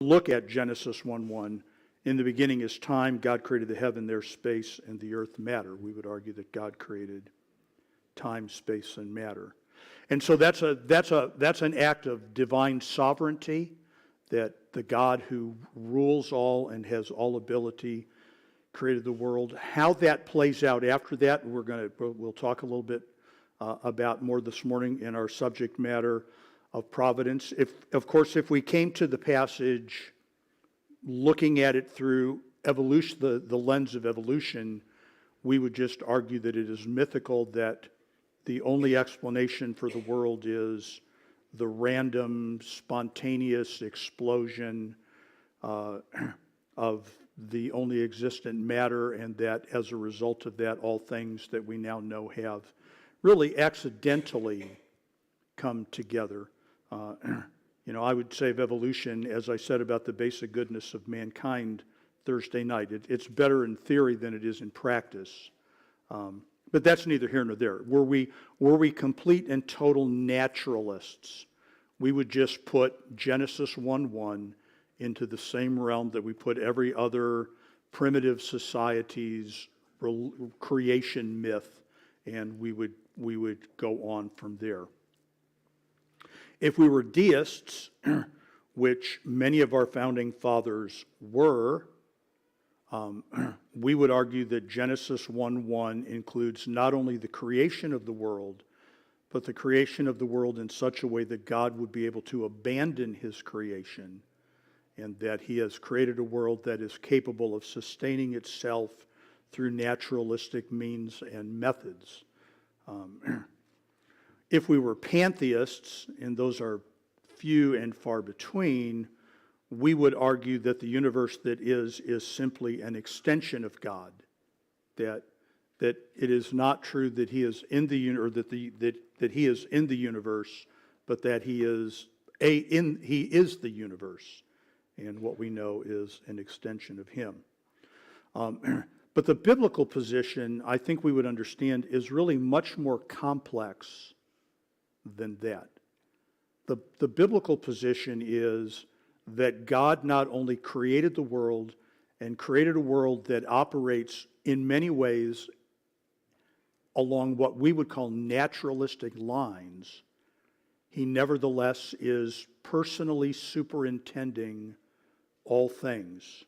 look at Genesis 1:1. In the beginning is time. God created the heaven, their space, and the earth, matter. We would argue that God created time, space, and matter. And so that's an act of divine sovereignty, that the God who rules all and has all ability created the world. How that plays out after that, we'll talk a little bit about more this morning in our subject matter of providence. If we came to the passage looking at it through evolution, the lens of evolution, we would just argue that it is mythical, that the only explanation for the world is the random, spontaneous explosion of the only existent matter, and that as a result of that, all things that we now know have really accidentally come together. I would say of evolution, as I said about the basic goodness of mankind Thursday night, it's better in theory than it is in practice. But that's neither here nor there. Were we complete and total naturalists, we would just put Genesis 1:1 into the same realm that we put every other primitive society's creation myth, and we would go on from there. If we were deists, which many of our founding fathers were, we would argue that Genesis 1:1 includes not only the creation of the world, but the creation of the world in such a way that God would be able to abandon his creation, and that he has created a world that is capable of sustaining itself through naturalistic means and methods. If we were pantheists, and those are few and far between, we would argue that the universe that is simply an extension of God. That it is not true that he is in the universe, that he is in the universe, but that he is the universe, and what we know is an extension of him. But the biblical position, I think we would understand, is really much more complex than that. The biblical position is that God not only created the world, and created a world that operates in many ways along what we would call naturalistic lines, he nevertheless is personally superintending all things.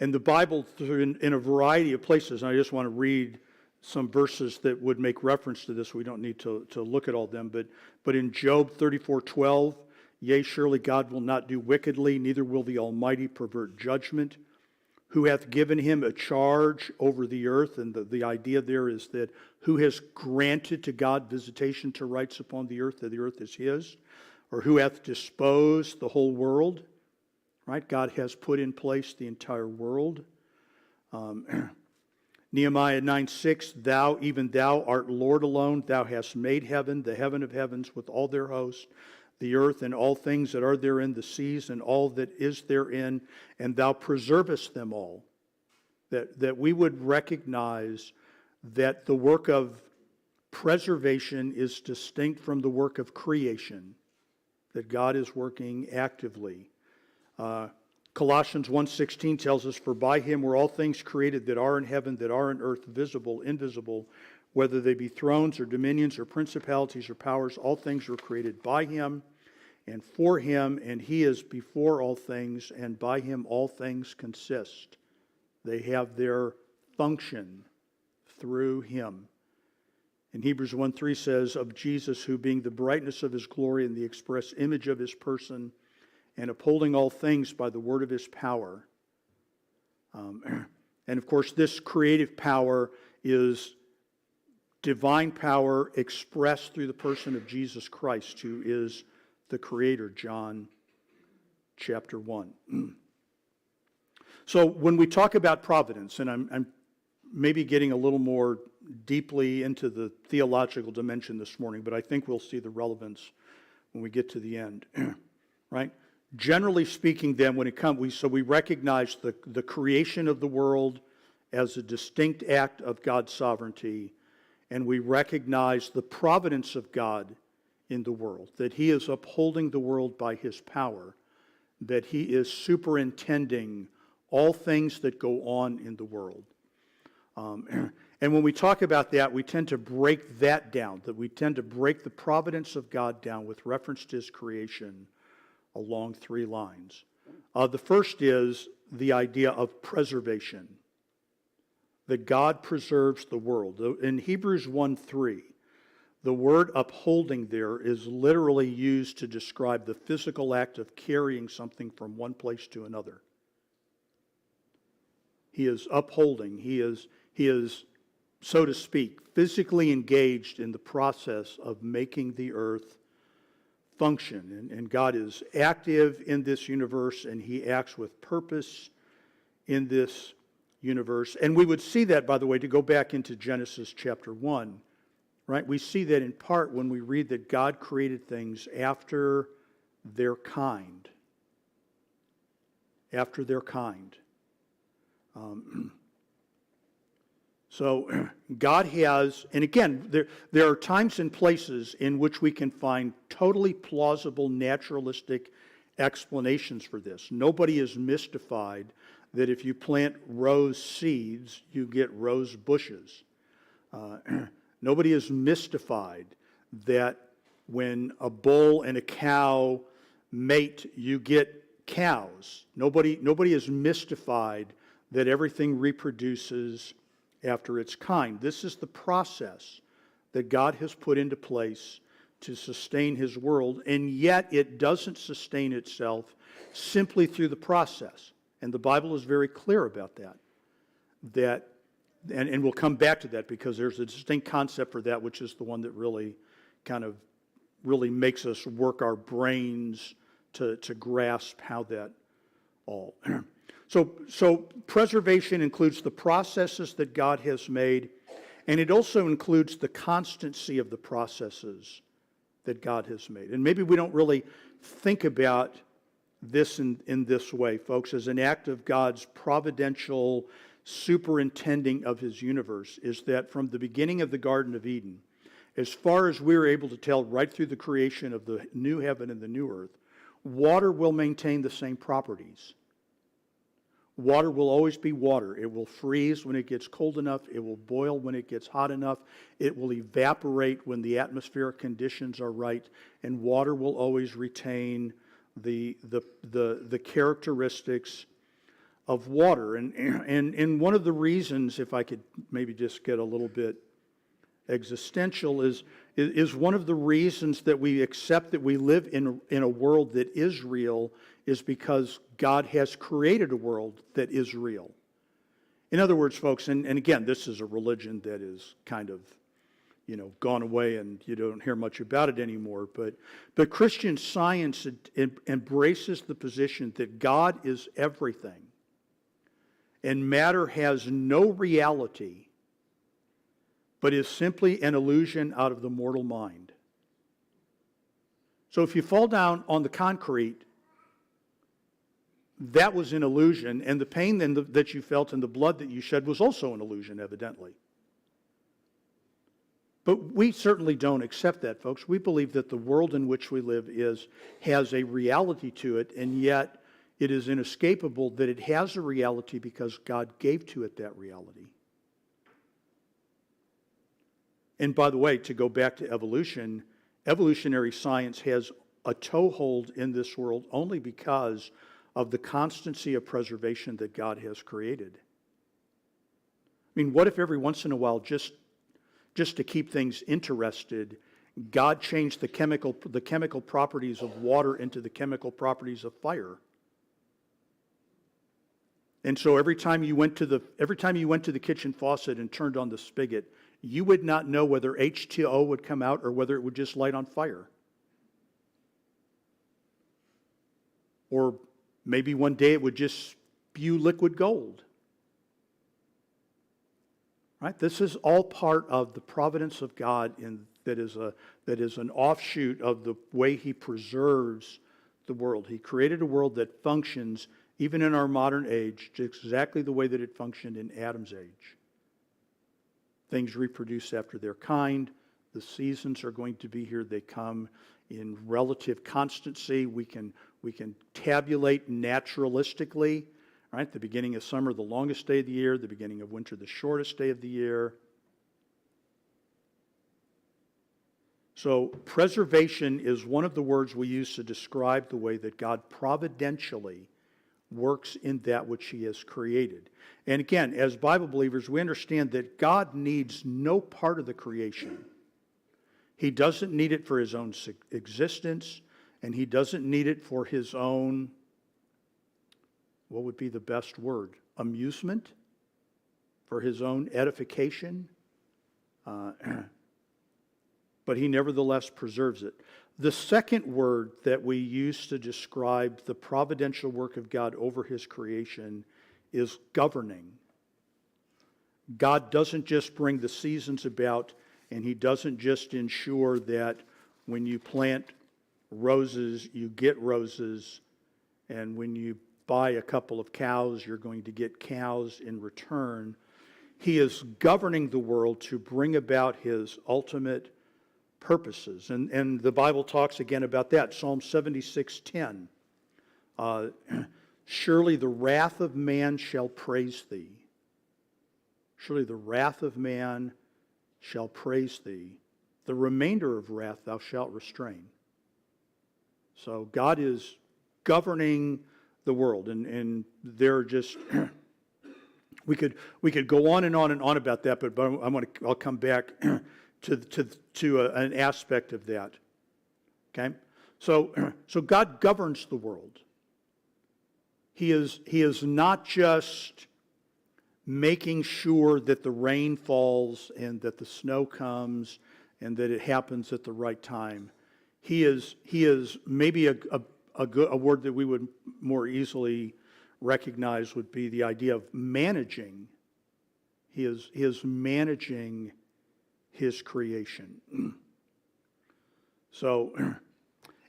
And the Bible, in a variety of places, and I just want to read some verses that would make reference to this. We don't need to look at all of them, but in Job 34:12, yea, surely God will not do wickedly, neither will the Almighty pervert judgment. Who hath given him a charge over the earth? And the idea there is that who has granted to God visitation to rights upon the earth, that the earth is his? Or who hath disposed the whole world? Right? God has put in place the entire world. Nehemiah 9:6, thou, even thou, art Lord alone. Thou hast made heaven, the heaven of heavens, with all their host, the earth and all things that are therein, the seas and all that is therein, and thou preservest them all. That we would recognize that the work of preservation is distinct from the work of creation, that God is working actively. Colossians 1:16 tells us, for by him were all things created that are in heaven, that are in earth, visible, invisible, whether they be thrones or dominions or principalities or powers, all things were created by him and for him, and he is before all things, and by him all things consist. They have their function through him. And Hebrews 1:3 says, of Jesus, who being the brightness of his glory and the express image of his person, and upholding all things by the word of his power. And of course, this creative power is divine power expressed through the person of Jesus Christ, who is the Creator, John chapter 1. So when we talk about providence, and I'm maybe getting a little more deeply into the theological dimension this morning, but I think we'll see the relevance when we get to the end, right? Generally speaking, then, when it comes, we recognize the creation of the world as a distinct act of God's sovereignty, and we recognize the providence of God in the world, that he is upholding the world by his power, that he is superintending all things that go on in the world. And when we talk about that, we tend to break that down, that we tend to break the providence of God down with reference to his creation along three lines. The first is the idea of preservation, that God preserves the world. In Hebrews 1:3, the word upholding there is literally used to describe the physical act of carrying something from one place to another. He is upholding, he is, so to speak, physically engaged in the process of making the earth function. And God is active in this universe, and he acts with purpose in this universe. And we would see that, by the way, to go back into Genesis chapter 1, right? We see that in part when we read that God created things after their kind. After their kind. So God has, and again, there are times and places in which we can find totally plausible naturalistic explanations for this. Nobody is mystified that if you plant rose seeds, you get rose bushes. Nobody is mystified that when a bull and a cow mate, you get cows. Nobody is mystified that everything reproduces after its kind. This is the process that God has put into place to sustain his world, and yet it doesn't sustain itself simply through the process. And the Bible is very clear about that. And we'll come back to that because there's a distinct concept for that, which is the one that really makes us work our brains to grasp how that all. So preservation includes the processes that God has made, and it also includes the constancy of the processes that God has made. And maybe we don't really think about this in this way, folks, as an act of God's providential superintending of his universe, is that from the beginning of the Garden of Eden, as far as we're able to tell right through the creation of the new heaven and the new earth, water will maintain the same properties. Water will always be water. It will freeze when it gets cold enough. It will boil when it gets hot enough. It will evaporate when the atmospheric conditions are right. And water will always retain the characteristics of water. And one of the reasons, if I could maybe just get a little bit existential, is one of the reasons that we accept that we live in a world that is real is because God has created a world that is real. In other words, folks, and again, this is a religion that is kind of, gone away and you don't hear much about it anymore, but Christian science embraces the position that God is everything and matter has no reality but is simply an illusion out of the mortal mind. So if you fall down on the concrete, that was an illusion, and the pain that you felt and the blood that you shed was also an illusion, evidently. But we certainly don't accept that, folks. We believe that the world in which we live has a reality to it, and yet it is inescapable that it has a reality because God gave to it that reality. And by the way, to go back to evolution, evolutionary science has a toehold in this world only because of the constancy of preservation that God has created. I mean, what if every once in a while, just to keep things interested, God changed the chemical properties of water into the chemical properties of fire? And so every time you went to the kitchen faucet and turned on the spigot, you would not know whether H2O would come out or whether it would just light on fire. Or maybe one day it would just spew liquid gold. Right? This is all part of the providence of God that is an offshoot of the way he preserves the world. He created a world that functions, even in our modern age, exactly the way that it functioned in Adam's age. Things reproduce after their kind. The seasons are going to be here. They come in relative constancy. We can tabulate naturalistically, right? The beginning of summer, the longest day of the year. The beginning of winter, the shortest day of the year. So preservation is one of the words we use to describe the way that God providentially works in that which He has created. And again, as Bible believers, we understand that God needs no part of the creation. He doesn't need it for His own existence, and He doesn't need it for His own, what would be the best word? Amusement? For His own edification? But He nevertheless preserves it. The second word that we use to describe the providential work of God over His creation is governing. God doesn't just bring the seasons about, and He doesn't just ensure that when you plant roses, you get roses, and when you buy a couple of cows, you're going to get cows in return. He is governing the world to bring about His ultimate purposes. And the Bible talks again about that. Psalm 76:10. Surely the wrath of man shall praise Thee. Surely the wrath of man shall praise Thee. The remainder of wrath Thou shalt restrain. So God is governing the world. And there are just... we could go on and on and on about that, but I'll come back to an aspect of that. Okay? So God governs the world. He is not just making sure that the rain falls and that the snow comes and that it happens at the right time. He is maybe a word that we would more easily recognize would be the idea of managing. He is managing His creation. So,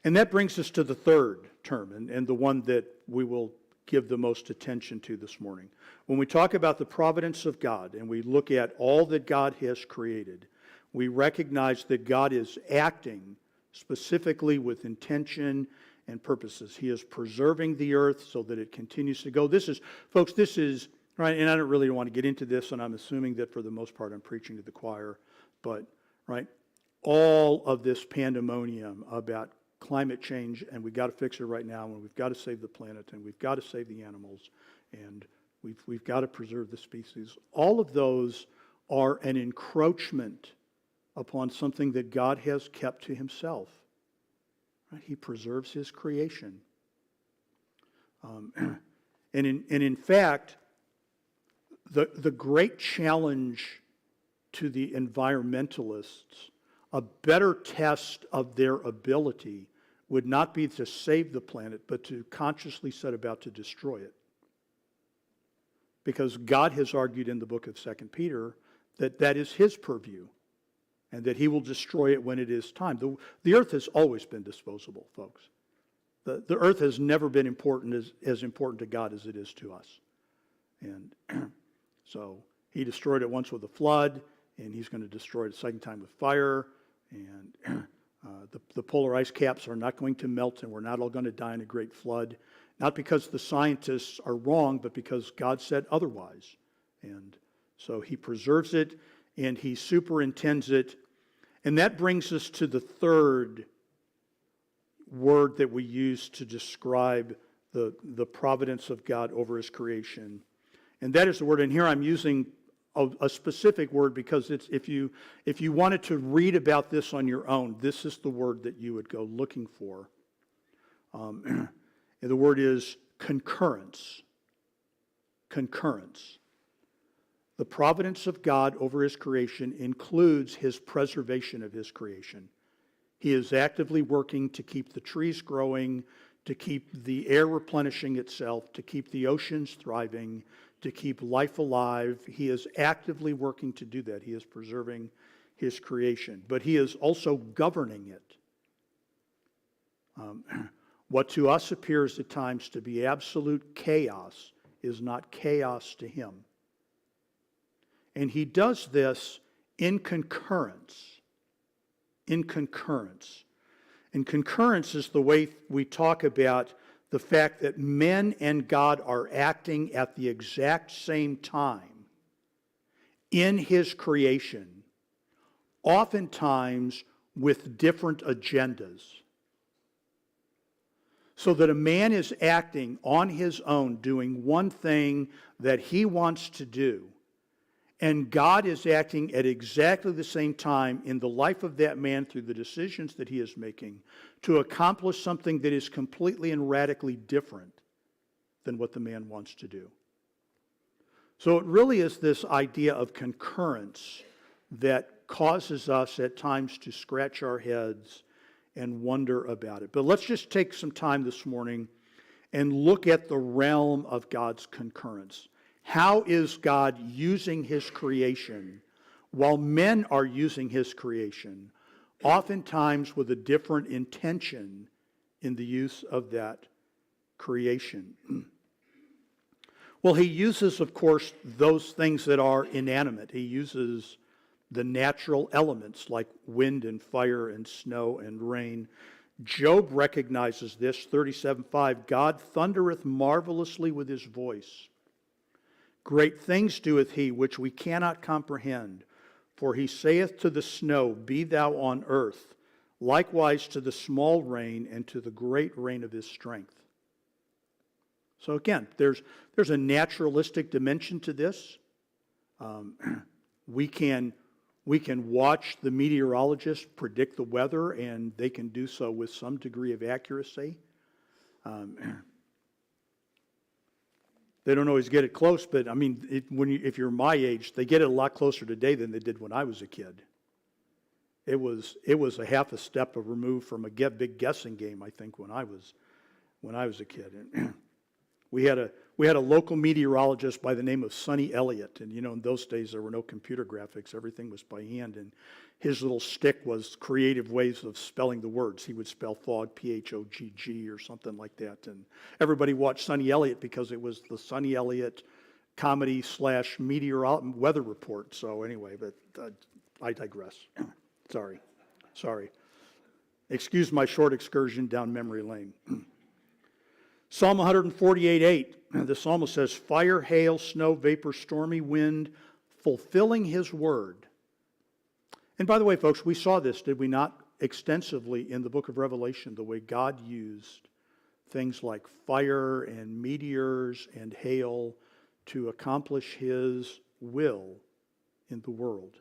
and that brings us to the third term, and the one that we will give the most attention to this morning. When we talk about the providence of God and we look at all that God has created, we recognize that God is acting specifically with intention and purposes. He is preserving the earth so that it continues to go. This is, right, and I don't really want to get into this, and I'm assuming that for the most part I'm preaching to the choir, but, right, all of this pandemonium about climate change, and we've got to fix it right now, and we've got to save the planet, and we've got to save the animals, and we've got to preserve the species. All of those are an encroachment upon something that God has kept to Himself. Right? He preserves His creation. And in fact, the great challenge to the environmentalists, a better test of their ability would not be to save the planet, but to consciously set about to destroy it. Because God has argued in the book of 2 Peter that that is His purview, and that He will destroy it when it is time. The earth has always been disposable, folks. The earth has never been as important to God as it is to us. And so He destroyed it once with a flood, and He's going to destroy it a second time with fire, and the polar ice caps are not going to melt, and we're not all going to die in a great flood. Not because the scientists are wrong, but because God said otherwise. And so He preserves it, and He superintends it. And that brings us to the third word that we use to describe the providence of God over His creation. And that is the word, and here I'm using a specific word because it's if you wanted to read about this on your own, this is the word that you would go looking for. And the word is concurrence. Concurrence. The providence of God over His creation includes His preservation of His creation. He is actively working to keep the trees growing, to keep the air replenishing itself, to keep the oceans thriving, to keep life alive. He is actively working to do that. He is preserving His creation. But He is also governing it. What to us appears at times to be absolute chaos is not chaos to Him. And He does this in concurrence in concurrence. And concurrence is the way we talk about the fact that men and God are acting at the exact same time in His creation, oftentimes with different agendas. So that a man is acting on his own, doing one thing that he wants to do, and God is acting at exactly the same time in the life of that man through the decisions that he is making to accomplish something that is completely and radically different than what the man wants to do. So it really is this idea of concurrence that causes us at times to scratch our heads and wonder about it. But let's just take some time this morning and look at the realm of God's concurrence. How is God using His creation while men are using His creation, oftentimes with a different intention in the use of that creation? Well, He uses, of course, those things that are inanimate. He uses the natural elements like wind and fire and snow and rain. Job recognizes this, 37:5. God thundereth marvelously with His voice. Great things doeth He, which we cannot comprehend. For He saith to the snow, Be thou on earth, likewise to the small rain and to the great rain of His strength. So again, there's a naturalistic dimension to this. We can watch the meteorologists predict the weather, and they can do so with some degree of accuracy. They don't always get it close, but I mean, if you're my age, they get it a lot closer today than they did when I was a kid. It was a half a step of remove from a big guessing game, I think, when I was a kid. We had a local meteorologist by the name of Sonny Elliott, and in those days there were no computer graphics; everything was by hand. And his little stick was creative ways of spelling the words. He would spell fog, P-H-O-G-G, or something like that. And everybody watched Sonny Elliott because it was the Sonny Elliott comedy / weather report. So anyway, but I digress. Sorry. Excuse my short excursion down memory lane. Psalm 148:8, the psalmist says, Fire, hail, snow, vapor, stormy wind, fulfilling His word. And by the way, folks, we saw this, did we not, extensively in the book of Revelation, the way God used things like fire and meteors and hail to accomplish His will in the world.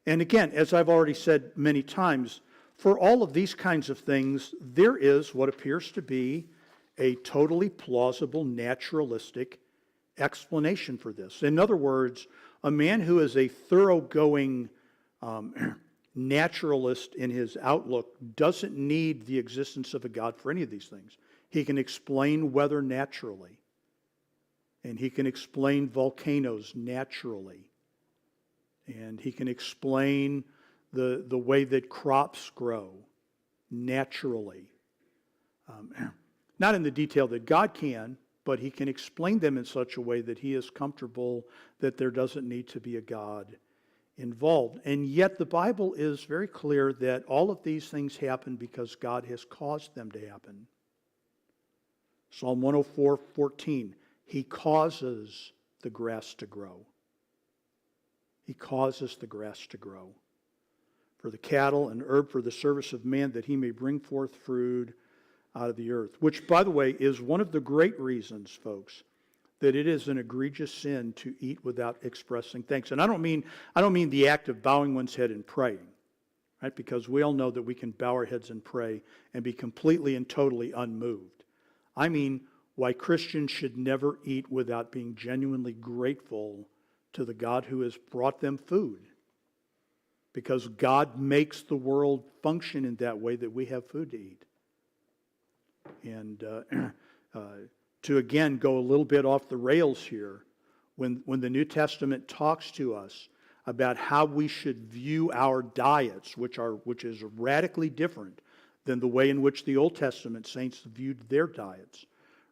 And again, as I've already said many times, for all of these kinds of things, there is what appears to be a totally plausible, naturalistic explanation for this. In other words, a man who is a thoroughgoing naturalist in his outlook doesn't need the existence of a God for any of these things. He can explain weather naturally, and he can explain volcanoes naturally, and he can explain the way that crops grow naturally. Not in the detail that God can, but He can explain them in such a way that He is comfortable that there doesn't need to be a God involved. And yet the Bible is very clear that all of these things happen because God has caused them to happen. Psalm 104:14, He causes the grass to grow. He causes the grass to grow. For the cattle and herb for the service of man, that he may bring forth fruit out of the earth. Which, by the way, is one of the great reasons, folks, that it is an egregious sin to eat without expressing thanks. And I don't mean the act of bowing one's head and praying, right? Because we all know that we can bow our heads and pray and be completely and totally unmoved. I mean why Christians should never eat without being genuinely grateful to the God who has brought them food. Because God makes the world function in that way that we have food to eat. And to again go a little bit off the rails here, when the New Testament talks to us about how we should view our diets, which is radically different than the way in which the Old Testament saints viewed their diets,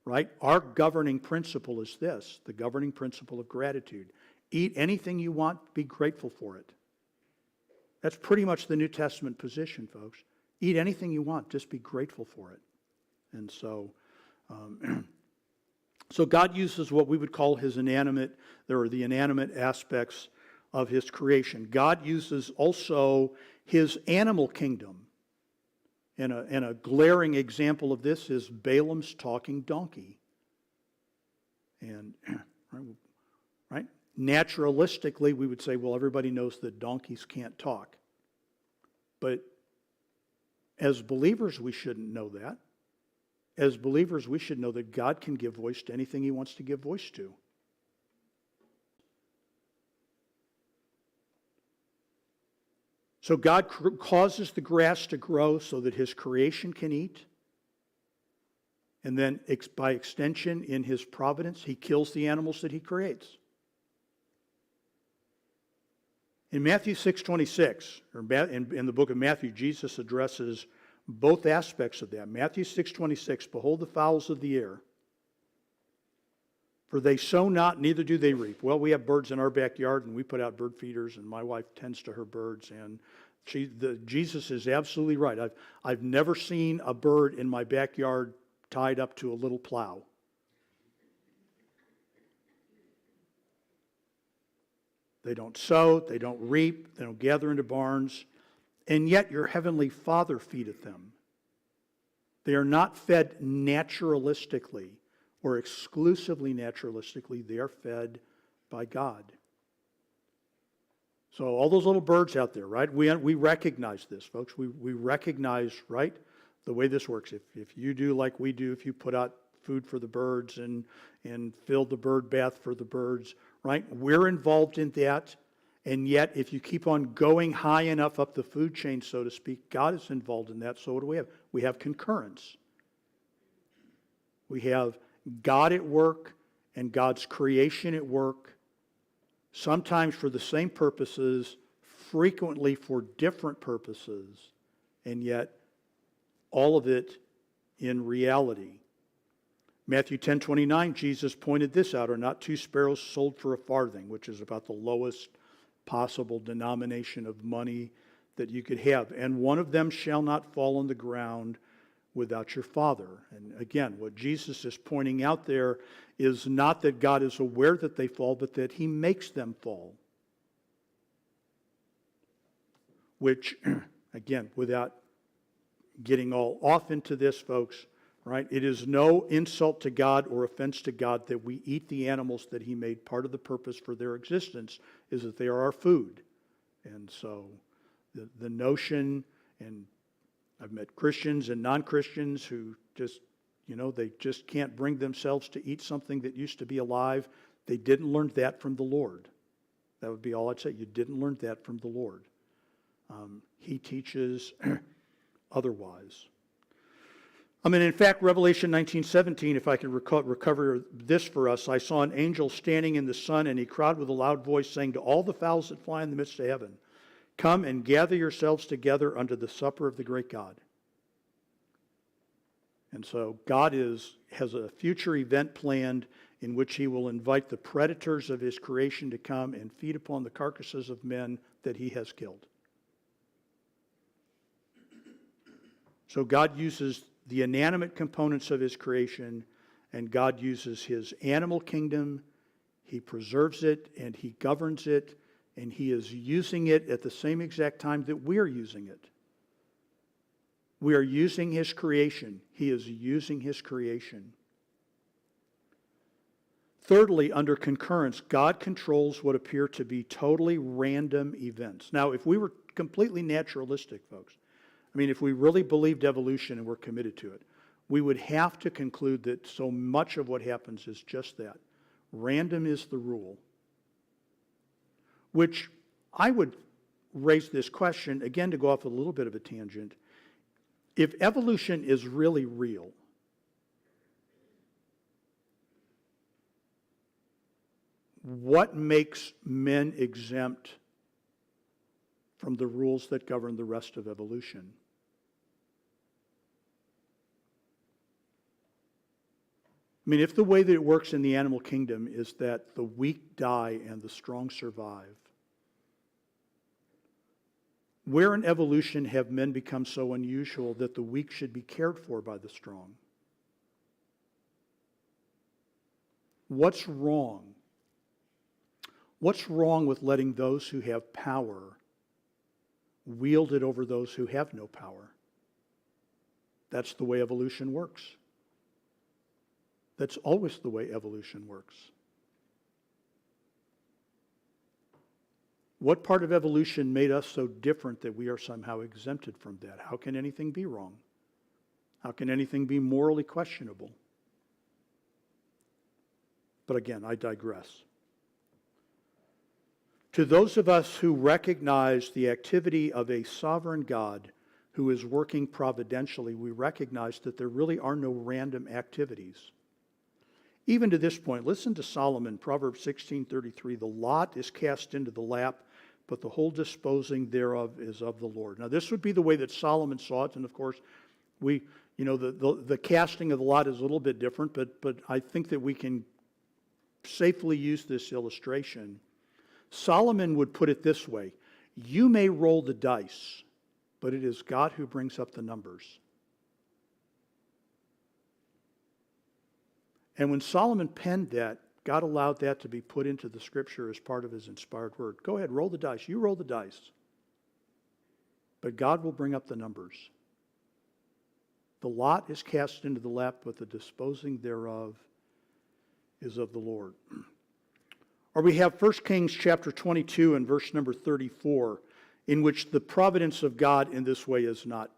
right? Our governing principle is this, the governing principle of gratitude. Eat anything you want, be grateful for it. That's pretty much the New Testament position, folks. Eat anything you want, just be grateful for it. And so, so God uses what we would call his inanimate, or the inanimate aspects of his creation. God uses also his animal kingdom. And a glaring example of this is Balaam's talking donkey. And right, naturalistically, we would say, well, everybody knows that donkeys can't talk. But as believers, we shouldn't know that. As believers, we should know that God can give voice to anything he wants to give voice to. So God causes the grass to grow so that his creation can eat. And then by extension, in his providence, he kills the animals that he creates. In Matthew 6:26, or in the book of Matthew, Jesus addresses both aspects of that. Matthew 6:26, behold the fowls of the air, for they sow not, neither do they reap. Well, we have birds in our backyard, and we put out bird feeders, and my wife tends to her birds, and Jesus is absolutely right. I've never seen a bird in my backyard tied up to a little plow. They don't sow, they don't reap, they don't gather into barns, and yet your heavenly Father feedeth them. They are not fed naturalistically or exclusively naturalistically. They are fed by God. So all those little birds out there, right? We recognize this, folks. We recognize, right, the way this works. If you do like we do, if you put out food for the birds and fill the bird bath for the birds, right? We're involved in that. And yet, if you keep on going high enough up the food chain, so to speak, God is involved in that. So what do we have? We have concurrence. We have God at work and God's creation at work, sometimes for the same purposes, frequently for different purposes, and yet all of it in reality. Matthew 10:29, Jesus pointed this out, are not two sparrows sold for a farthing, which is about the lowest possible denomination of money that you could have. And one of them shall not fall on the ground without your Father. And again, what Jesus is pointing out there is not that God is aware that they fall, but that he makes them fall. Which, again, without getting all off into this, folks, right? It is no insult to God or offense to God that we eat the animals that he made. Part of the purpose for their existence is that they are our food. And so the notion, and I've met Christians and non-Christians who just, they just can't bring themselves to eat something that used to be alive. They didn't learn that from the Lord. That would be all I'd say. You didn't learn that from the Lord. He teaches otherwise. In fact, Revelation 19:17, if I can recover this for us, I saw an angel standing in the sun, and he cried with a loud voice, saying to all the fowls that fly in the midst of heaven, come and gather yourselves together unto the supper of the great God. And so God has a future event planned in which he will invite the predators of his creation to come and feed upon the carcasses of men that he has killed. So God uses the inanimate components of his creation, and God uses his animal kingdom. He preserves it and he governs it, and he is using it at the same exact time that we're using it. We are using his creation. He is using his creation. Thirdly, under concurrence, God controls what appear to be totally random events. Now, if we were completely naturalistic, folks, if we really believed evolution and were committed to it, we would have to conclude that so much of what happens is just that. Random is the rule. Which I would raise this question, again, to go off a little bit of a tangent. If evolution is really real, what makes men exempt from the rules that govern the rest of evolution? If the way that it works in the animal kingdom is that the weak die and the strong survive, Where in evolution have men become so unusual that the weak should be cared for by the strong? What's wrong? What's wrong with letting those who have power wield it over those who have no power? That's the way evolution works. That's always the way evolution works. What part of evolution made us so different that we are somehow exempted from that? How can anything be wrong? How can anything be morally questionable? But again, I digress. To those of us who recognize the activity of a sovereign God who is working providentially, we recognize that there really are no random activities. Even to this point, listen to Solomon, Proverbs 16:33. The lot is cast into the lap, but the whole disposing thereof is of the Lord. Now, this would be the way that Solomon saw it, and of course, the casting of the lot is a little bit different, but I think that we can safely use this illustration. Solomon would put it this way: you may roll the dice, but it is God who brings up the numbers. And when Solomon penned that, God allowed that to be put into the Scripture as part of His inspired word. Go ahead, roll the dice. You roll the dice. But God will bring up the numbers. The lot is cast into the lap, but the disposing thereof is of the Lord. Or we have 1 Kings chapter 22 and verse number 34, in which the providence of God in this way is not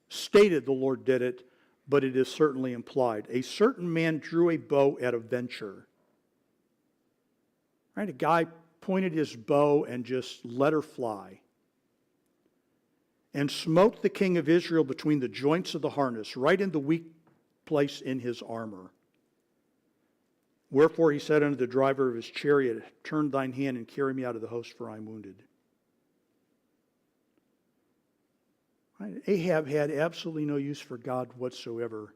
stated the Lord did it, but it is certainly implied. A certain man drew a bow at a venture. Right? A guy pointed his bow and just let her fly, and smote the king of Israel between the joints of the harness, right in the weak place in his armor. Wherefore he said unto the driver of his chariot, turn thine hand and carry me out of the host, for I am wounded. Right? Ahab had absolutely no use for God whatsoever.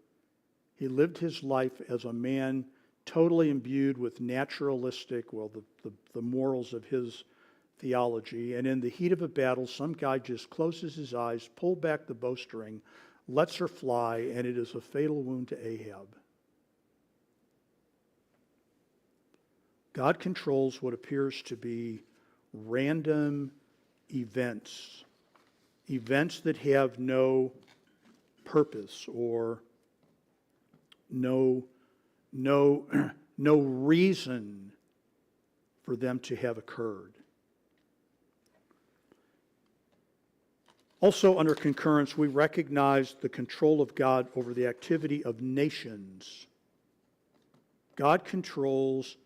He lived his life as a man totally imbued with naturalistic, the morals of his theology. And in the heat of a battle, some guy just closes his eyes, pulls back the bowstring, lets her fly, and it is a fatal wound to Ahab. God controls what appears to be random events. Events that have no purpose or no reason for them to have occurred. Also, under concurrence, we recognize the control of God over the activity of nations. God controls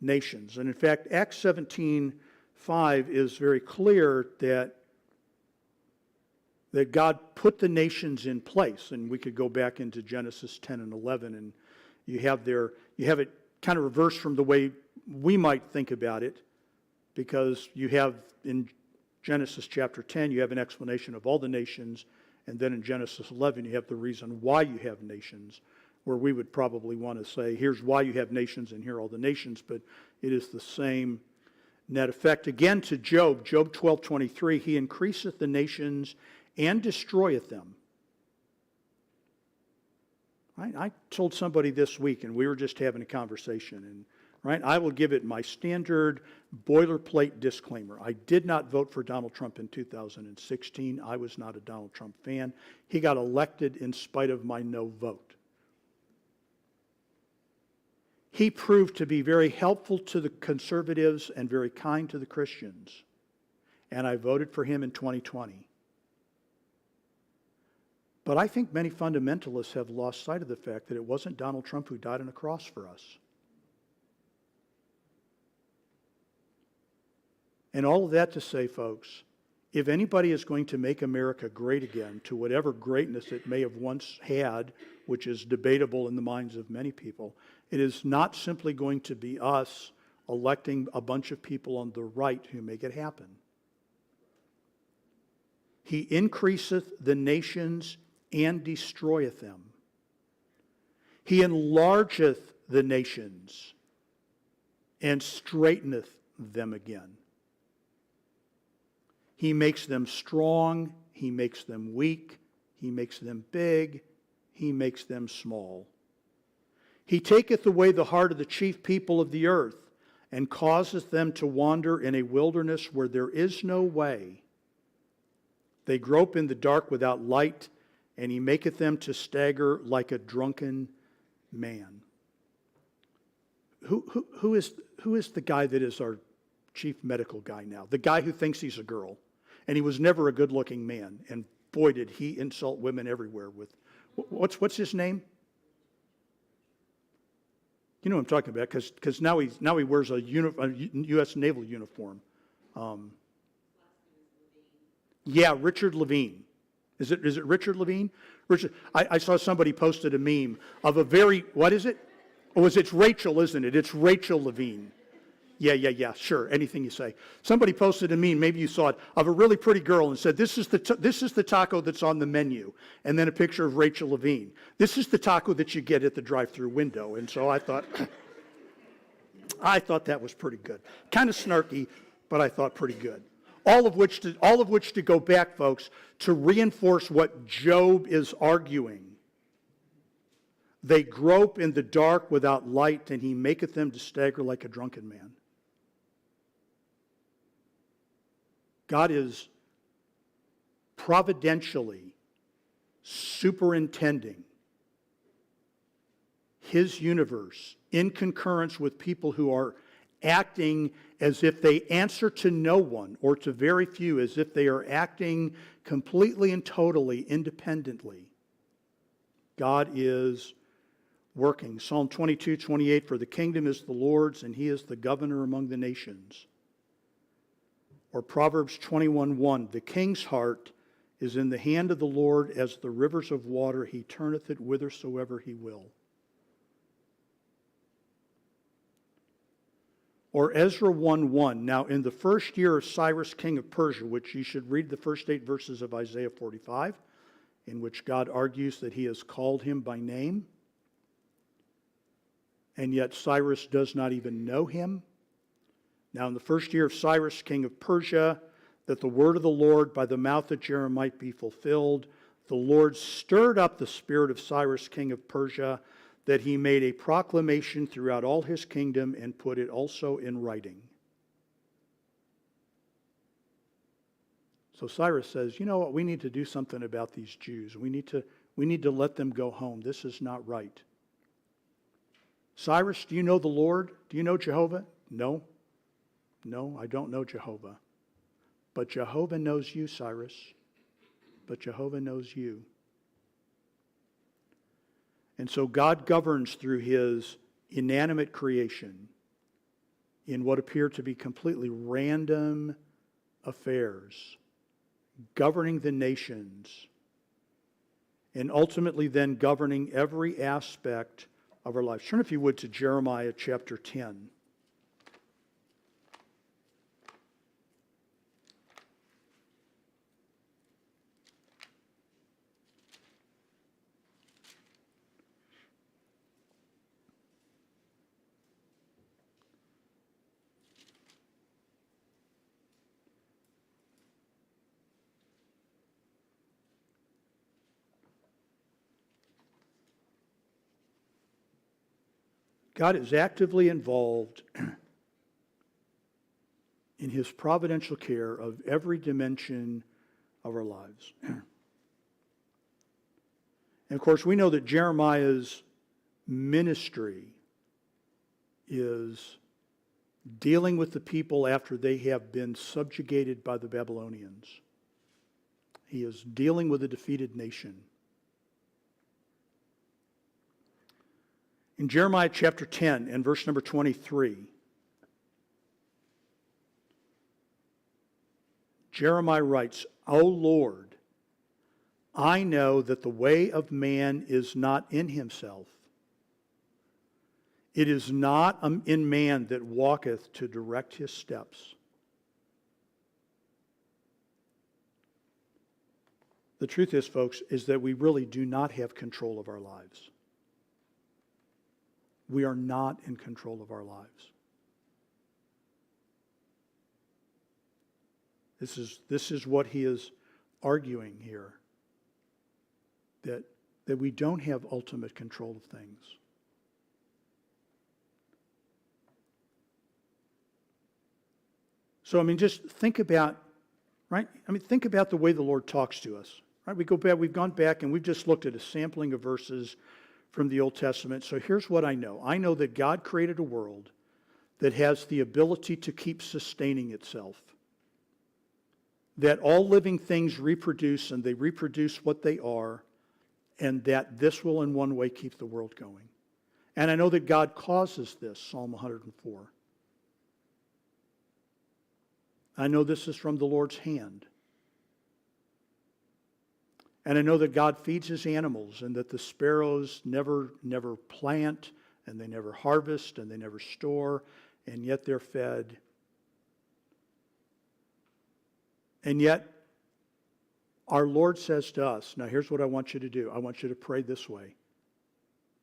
nations. And in fact, Acts 17:5 is very clear that God put the nations in place. And we could go back into Genesis 10 and 11, and you have it kind of reversed from the way we might think about it, because you have in Genesis chapter 10, you have an explanation of all the nations, and then in Genesis 11, you have the reason why you have nations, where we would probably want to say, here's why you have nations and here are all the nations, but it is the same net effect. Again to Job 12:23, he increaseth the nations and destroyeth them. Right? I told somebody this week, and we were just having a conversation, and right, I will give it my standard boilerplate disclaimer. I did not vote for Donald Trump in 2016. I was not a Donald Trump fan. He got elected in spite of my no vote. He proved to be very helpful to the conservatives and very kind to the Christians. And I voted for him in 2020. But I think many fundamentalists have lost sight of the fact that it wasn't Donald Trump who died on a cross for us. And all of that to say, folks, if anybody is going to make America great again to whatever greatness it may have once had, which is debatable in the minds of many people, it is not simply going to be us electing a bunch of people on the right who make it happen. He increaseth the nations and destroyeth them. He enlargeth the nations and straighteneth them again. He makes them strong. He makes them weak. He makes them big. He makes them small. He taketh away the heart of the chief people of the earth, and causeth them to wander in a wilderness where there is no way. They grope in the dark without light, and he maketh them to stagger like a drunken man. Who is the guy that is our chief medical guy now? The guy who thinks he's a girl, and he was never a good-looking man. And boy, did he insult women everywhere with, what's his name? You know what I'm talking about, because now he wears a U.S. naval uniform. Yeah, Richard Levine. Is it Richard Levine? I saw somebody posted a meme of a very, what is it? Oh, it's Rachel, isn't it? It's Rachel Levine. Yeah, sure, anything you say. Somebody posted a meme, maybe you saw it, of a really pretty girl and said, this is the taco that's on the menu. And then a picture of Rachel Levine. This is the taco that you get at the drive-through window. And so I thought that was pretty good. Kind of snarky, but I thought pretty good. All of which to go back, folks, to reinforce what Job is arguing. They grope in the dark without light, and he maketh them to stagger like a drunken man. God is providentially superintending his universe in concurrence with people who are acting as if they answer to no one or to very few, as if they are acting completely and totally independently. God is working. Psalm 22:28, for the kingdom is the Lord's, and he is the governor among the nations. Or Proverbs 21:1, the king's heart is in the hand of the Lord as the rivers of water. He turneth it whithersoever he will. Or Ezra 1:1, now in the first year of Cyrus, king of Persia, which you should read the first 8 verses of Isaiah 45, in which God argues that he has called him by name, and yet Cyrus does not even know him. Now in the first year of Cyrus, king of Persia, that the word of the Lord by the mouth of Jeremiah might be fulfilled, the Lord stirred up the spirit of Cyrus, king of Persia, that he made a proclamation throughout all his kingdom and put it also in writing. So Cyrus says, you know what, we need to do something about these Jews. We need to let them go home. This is not right. Cyrus, do you know the Lord? Do you know Jehovah? No, I don't know Jehovah. But Jehovah knows you, Cyrus. But Jehovah knows you. And so God governs through his inanimate creation in what appear to be completely random affairs, governing the nations, and ultimately then governing every aspect of our lives. Turn, if you would, to Jeremiah chapter 10. God is actively involved in his providential care of every dimension of our lives. And of course, we know that Jeremiah's ministry is dealing with the people after they have been subjugated by the Babylonians. He is dealing with a defeated nation. In Jeremiah chapter 10 and verse number 23, Jeremiah writes, O Lord, I know that the way of man is not in himself. It is not in man that walketh to direct his steps. The truth is, folks, is that we really do not have control of our lives. We are not in control of our lives. This is what he is arguing here. That we don't have ultimate control of things. So, just think about, right? Think about the way the Lord talks to us. Right? We've gone back and we've just looked at a sampling of verses from the Old Testament. So here's what I know. I know that God created a world that has the ability to keep sustaining itself. That all living things reproduce, and they reproduce what they are, and that this will in one way keep the world going. And I know that God causes this, Psalm 104. I know this is from the Lord's hand. And I know that God feeds his animals, and that the sparrows never plant, and they never harvest, and they never store, and yet they're fed. And yet, our Lord says to us, now here's what I want you to do. I want you to pray this way.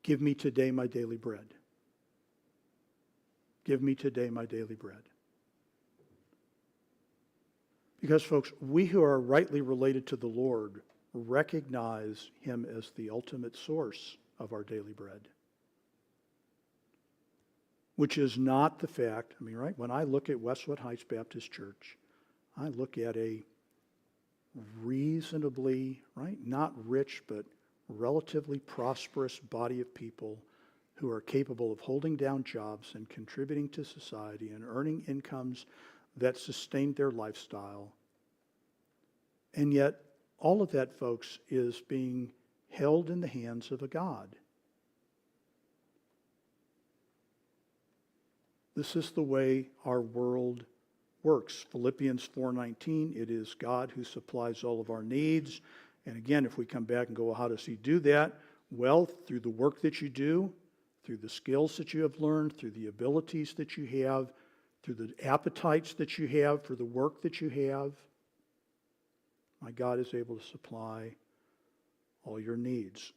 Give me today my daily bread. Give me today my daily bread. Because, folks, we who are rightly related to the Lord recognize him as the ultimate source of our daily bread. Which is not the fact, right? When I look at Westwood Heights Baptist Church, I look at a reasonably, right, not rich, but relatively prosperous body of people who are capable of holding down jobs and contributing to society and earning incomes that sustain their lifestyle. And yet, all of that, folks, is being held in the hands of a God. This is the way our world works. Philippians 4:19, it is God who supplies all of our needs. And again, if we come back and go, well, how does he do that? Well, through the work that you do, through the skills that you have learned, through the abilities that you have, through the appetites that you have for the work that you have. My God is able to supply all your needs.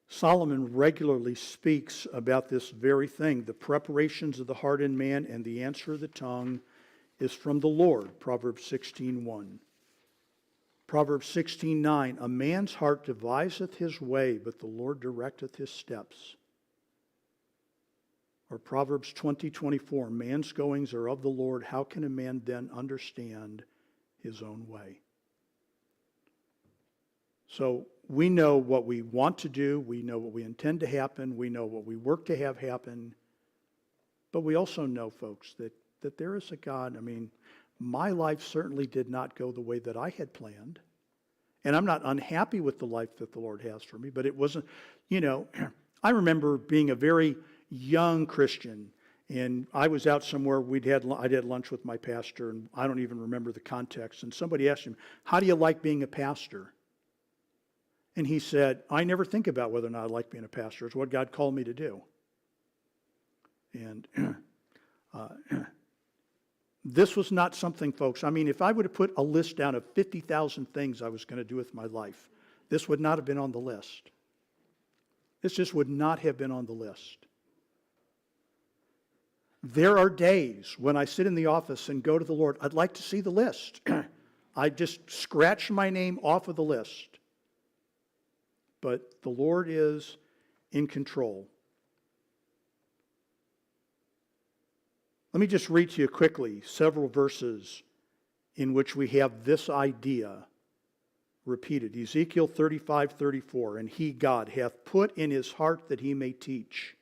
Solomon regularly speaks about this very thing. The preparations of the heart in man and the answer of the tongue is from the Lord. Proverbs 16:1. Proverbs 16:9. A man's heart deviseth his way, but the Lord directeth his steps. Or Proverbs 20:24. Man's goings are of the Lord. How can a man then understand his own way? So we know what we want to do. We know what we intend to happen. We know what we work to have happen. But we also know, folks, that there is a God. My life certainly did not go the way that I had planned. And I'm not unhappy with the life that the Lord has for me. But it wasn't, I remember being a very young Christian. And I was out somewhere, I had lunch with my pastor, and I don't even remember the context. And somebody asked him, how do you like being a pastor? And he said, I never think about whether or not I like being a pastor. It's what God called me to do. And this was not something, folks, if I would have put a list down of 50,000 things I was going to do with my life, this would not have been on the list. This just would not have been on the list. There are days when I sit in the office and go to the Lord, I'd like to see the list. I just scratch my name off of the list. But the Lord is in control. Let me just read to you quickly several verses in which we have this idea repeated. Ezekiel 35:34, and he, God, hath put in his heart that he may teach.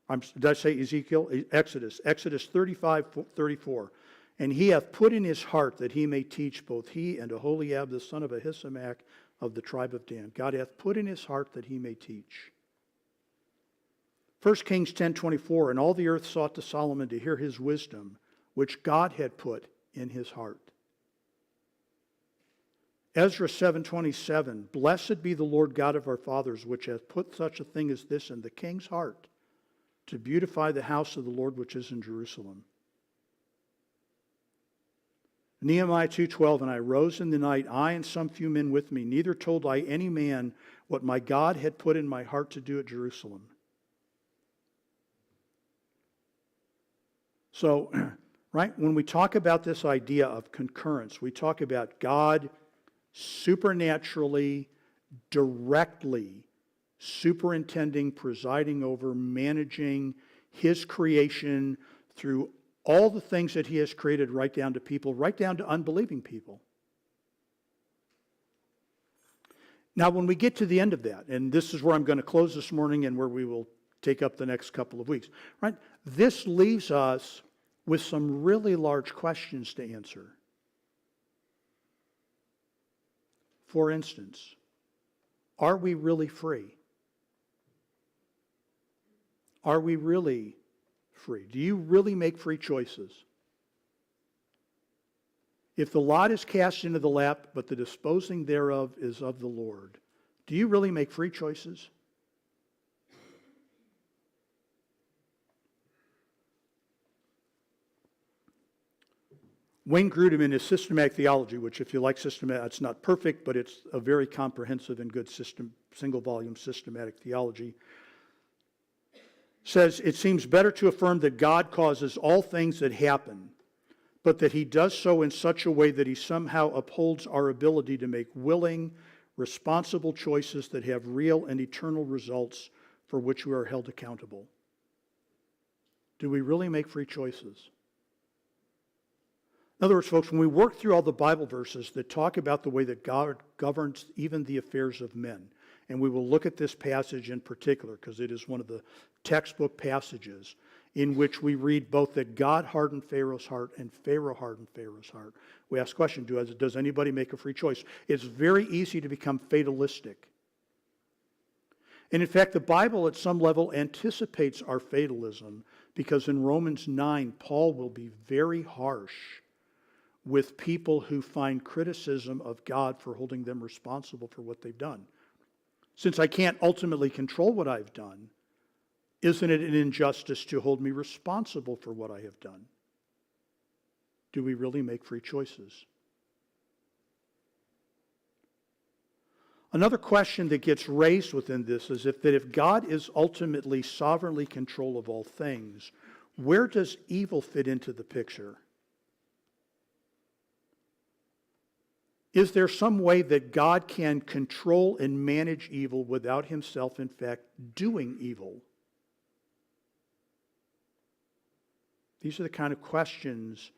Did I say Ezekiel? Exodus 35:34. And he hath put in his heart that he may teach, both he and Aholiab the son of Ahisamach of the tribe of Dan. God hath put in his heart that he may teach. 1 Kings 10:24, and all the earth sought to Solomon to hear his wisdom, which God had put in his heart. Ezra 7:27, blessed be the Lord God of our fathers, which hath put such a thing as this in the king's heart, to beautify the house of the Lord which is in Jerusalem. Nehemiah 2:12, and I rose in the night, I and some few men with me, neither told I any man what my God had put in my heart to do at Jerusalem. So, right? When we talk about this idea of concurrence, we talk about God supernaturally, directly superintending, presiding over, managing His creation through all the things that He has created, right down to people, right down to unbelieving people. Now, when we get to the end of that, and this is where I'm going to close this morning and where we will take up the next couple of weeks, right? This leaves us with some really large questions to answer. For instance, are we really free? Are we really free? Do you really make free choices? If the lot is cast into the lap, but the disposing thereof is of the Lord, do you really make free choices? Wayne Grudem, in his systematic theology, which if you like systematic, it's not perfect, but it's a very comprehensive and good single-volume systematic theology, says, it seems better to affirm that God causes all things that happen, but that He does so in such a way that He somehow upholds our ability to make willing, responsible choices that have real and eternal results for which we are held accountable. Do we really make free choices? In other words, folks, when we work through all the Bible verses that talk about the way that God governs even the affairs of men, and we will look at this passage in particular because it is one of the textbook passages in which we read both that God hardened Pharaoh's heart and Pharaoh hardened Pharaoh's heart. We ask the question, does anybody make a free choice? It's very easy to become fatalistic. And in fact, the Bible at some level anticipates our fatalism because in Romans 9, Paul will be very harsh with people who find criticism of God for holding them responsible for what they've done. Since I can't ultimately control what I've done, isn't it an injustice to hold me responsible for what I have done? Do we really make free choices? Another question that gets raised within this is if God is ultimately sovereignly control of all things, where does evil fit into the picture? Is there some way that God can control and manage evil without Himself, in fact, doing evil? These are the kind of questions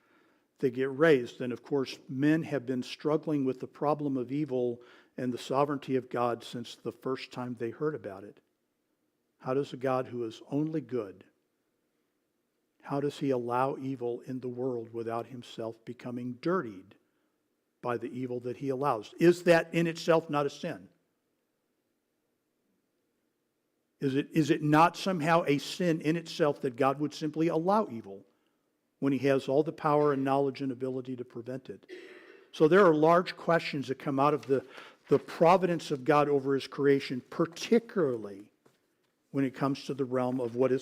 that get raised. And of course, men have been struggling with the problem of evil and the sovereignty of God since the first time they heard about it. How does a God who is only good, how does He allow evil in the world without Himself becoming dirtied by the evil that He allows? Is that in itself not a sin? Is it not somehow a sin in itself that God would simply allow evil when He has all the power and knowledge and ability to prevent it? So there are large questions that come out of the providence of God over His creation, particularly when it comes to the realm of what is